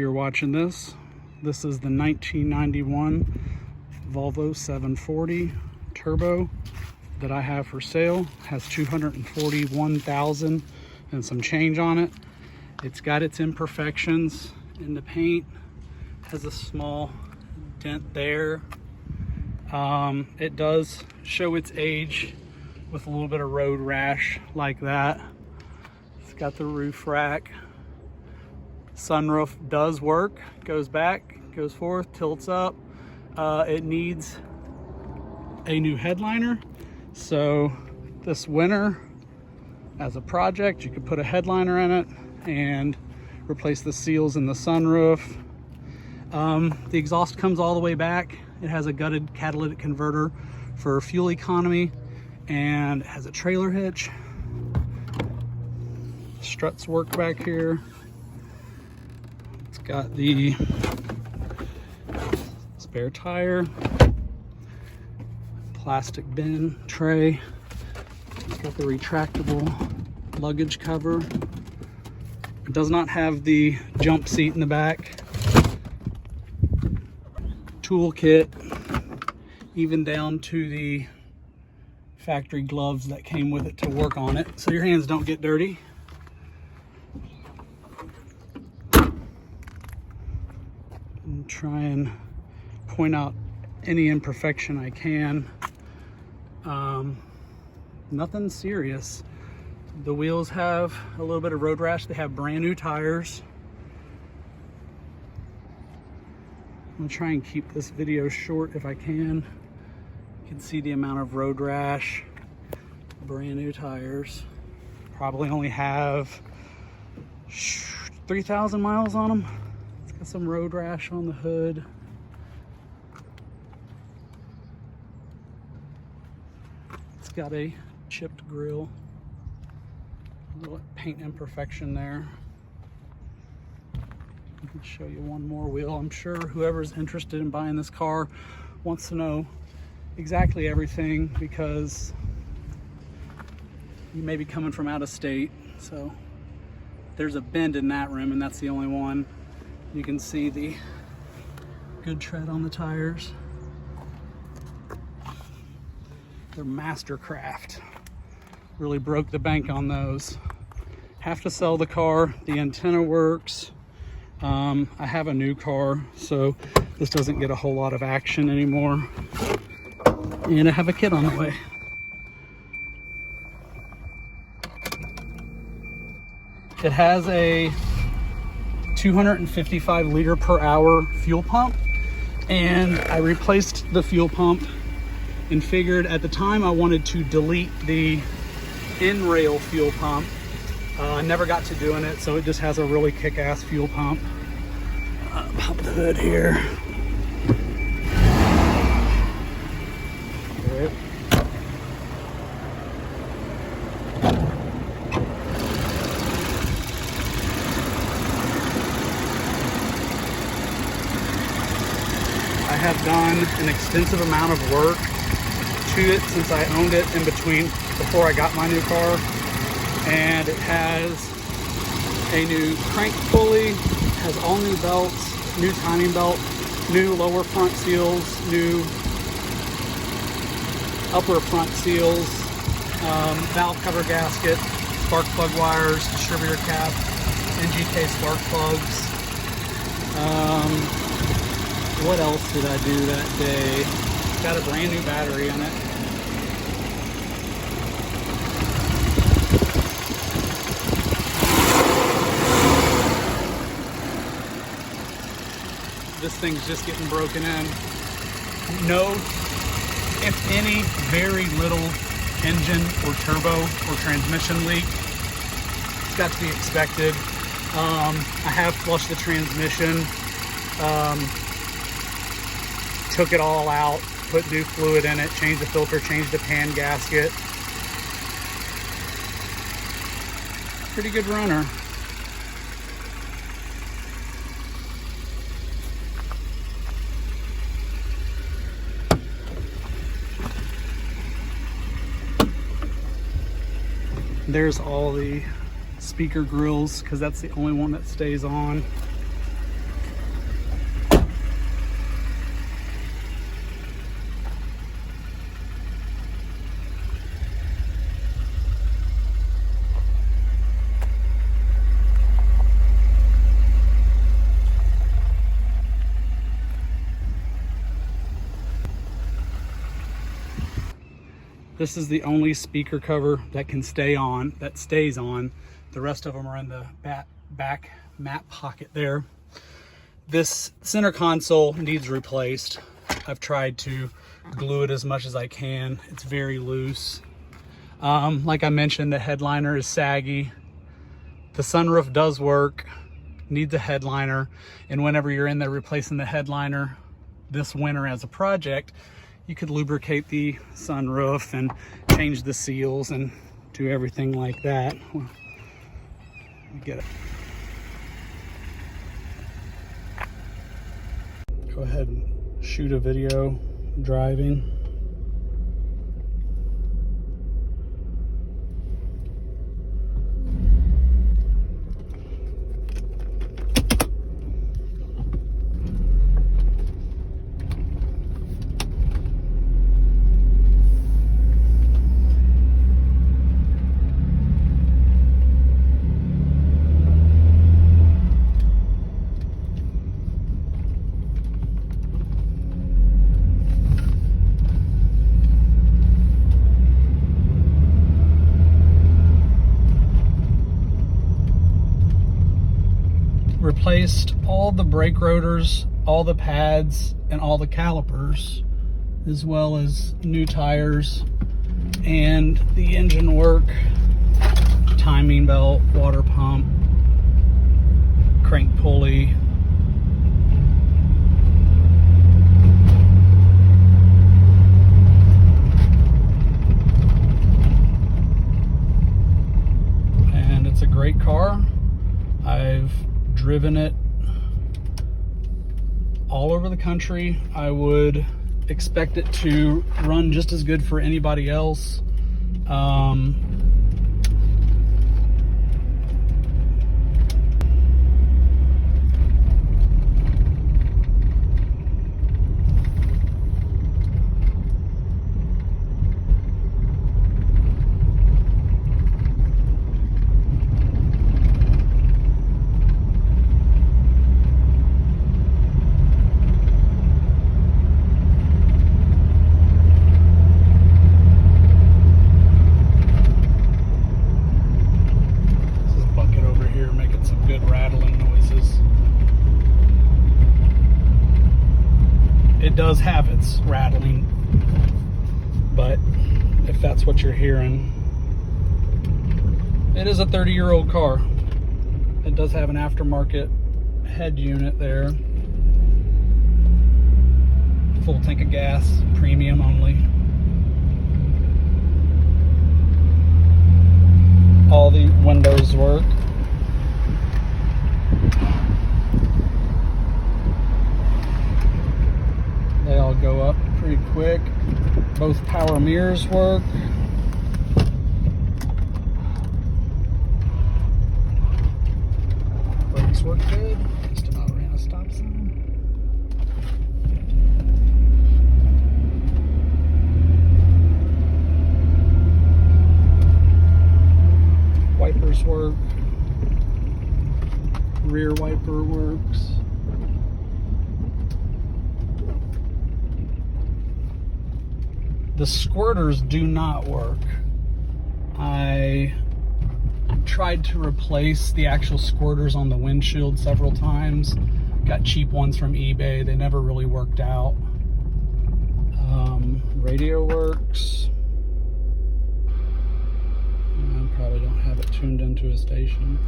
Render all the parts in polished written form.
You're watching this. This is the 1991 Volvo 740 Turbo that I have for sale. Has 241,000 and some change on it. It's got its imperfections in the paint. Has a small dent there. It does show its age with a little bit of road rash like that. It's got the roof rack. Sunroof does work, goes back, goes forth, tilts up. It needs a new headliner. So this winter, as a project, you could put a headliner in it and replace the seals in the sunroof. The exhaust comes all the way back. It has a gutted catalytic converter for fuel economy, and it has a trailer hitch. Struts work back here. It's got the spare tire, plastic bin tray. It's got the retractable luggage cover. It does not have the jump seat in the back. Toolkit, even down to the factory gloves that came with it to work on it, so your hands don't get dirty. And try and point out any imperfection I can. Nothing serious. The wheels have a little bit of road rash. They have brand new tires. I'm gonna try and keep this video short if I can. You can see the amount of road rash. Brand new tires. Probably only have 3,000 miles on them. It's got some road rash on the hood. It's got a chipped grille. A little paint imperfection there. I can show you one more wheel. I'm sure whoever's interested in buying this car wants to know exactly everything, because you may be coming from out of state. So there's a bend in that rim, and that's the only one. You can see the good tread on the tires. They're mastercraft. Really broke the bank on those. Have to sell the car. The antenna works. I have a new car, so this doesn't get a whole lot of action anymore. And I have a kid on the way. It has a 255 liter per hour fuel pump, and I replaced the fuel pump and figured at the time I wanted to delete the in-rail fuel pump. I never got to doing it, so it just has a really kick-ass fuel pump. Pop the hood here. Right. I have done an extensive amount of work to it since I owned it before I got my new car. And it has a new crank pulley, has all new belts, new timing belt, new lower front seals, new upper front seals, valve cover gasket, spark plug wires, distributor cap, NGK spark plugs. What else did I do that day? Got a brand new battery in it. This thing's just getting broken in. No, if any, very little engine or turbo or transmission leak. It's got to be expected. I have flushed the transmission, took it all out, put new fluid in it, changed the filter, changed the pan gasket. Pretty good runner. There's all the speaker grills, because that's the only one that stays on. This is the only speaker cover that can stay on, that stays on. The rest of them are in the back mat pocket there. This center console needs replaced. I've tried to glue it as much as I can. It's very loose. Like I mentioned, the headliner is saggy. The sunroof does work, needs a headliner. And whenever you're in there replacing the headliner this winter as a project, you could lubricate the sunroof and change the seals and do everything like that. Let me get it. Go ahead and shoot a video driving. Replaced all the brake rotors, all the pads, and all the calipers, as well as new tires and the engine work, timing belt, water pump, crank pulley. And it's a great car. I've driven it all over the country. I would expect it to run just as good for anybody else. It does have its rattling, but if that's what you're hearing, it is a 30-year-old car. It does have an aftermarket head unit there. Full tank of gas, premium only. All the windows work. They all go up pretty quick. Both power mirrors work. Brakes work good. Just about ran a stop sign. Wipers work. Rear wiper works. The squirters do not work. I tried to replace the actual squirters on the windshield several times. Got cheap ones from eBay. They never really worked out. Radio works. I probably don't have it tuned into a station.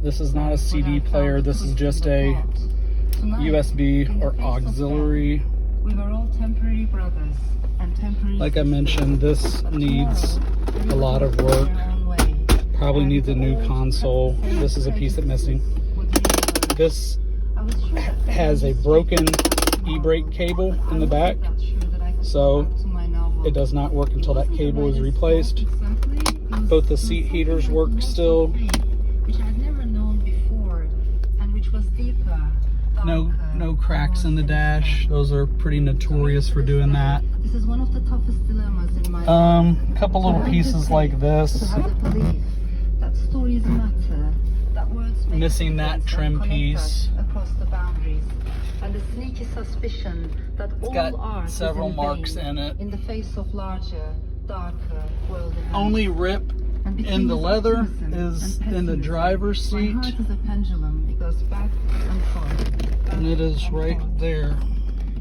This is not a CD player. This is just a USB or auxiliary. We were all temporary brothers and temporary. Like I mentioned, this needs a lot of work. Probably needs a new console. This is a piece that's missing. This has a broken e-brake cable in the back, so it does not work until that cable is replaced. Both the seat heaters work still. Which I'd never known before, and which was deeper. No cracks in the dash. Those are pretty notorious for doing that. This is one of the toughest dilemmas in my life. Couple little pieces like this. To have the belief that stories matter, that words make Missing that difference trim and connect piece. us across the boundaries. and the sneaky suspicion that all got art several is in marks vain in it. in the face of larger, darker world events. Only rip And between in the this leather optimism is and in the pessimism, driver's seat, my heart is a pendulum. It goes back and forth. Back and it is and right forth. there.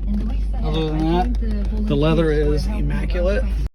In the weeks ahead, Other than I that, joined the leather volunteers who are is helping immaculate. earthquake